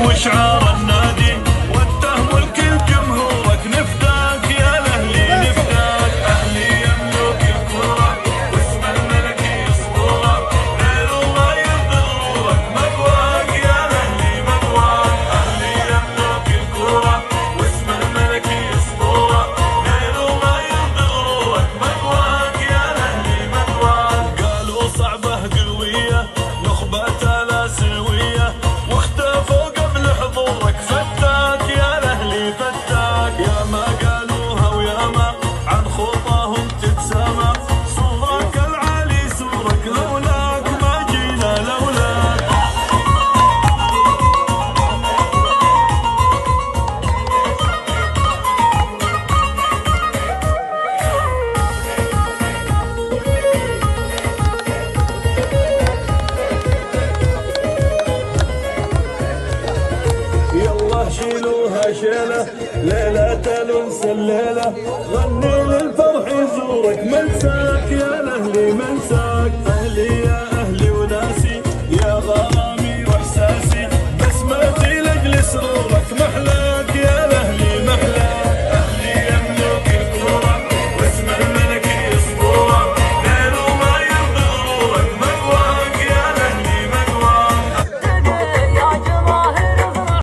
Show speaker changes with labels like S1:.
S1: وشعار النادي واتهم الكل جمهورك نفداك يا الاهلي نفداك. اهلي يملك الكرة واسم الملكي اسطورة غير الله يضرك مقواك يا الاهلي مقواك. اهلي يملك الكرة واسم الملكي اسطورة غير الله يضرك مقواك يا الاهلي مقواك. قالوا صعبة قوية نخبة لا سوية واختفوا قبل حضورك فتاك يا الاهلي فتاك. يا ما قالوها ويا ما عن خطاهم تتسامى صورك العالي سورك لولاك ما جينا لولاك. يلا شيلوها شيله ليلة الانس الليله غني للفرح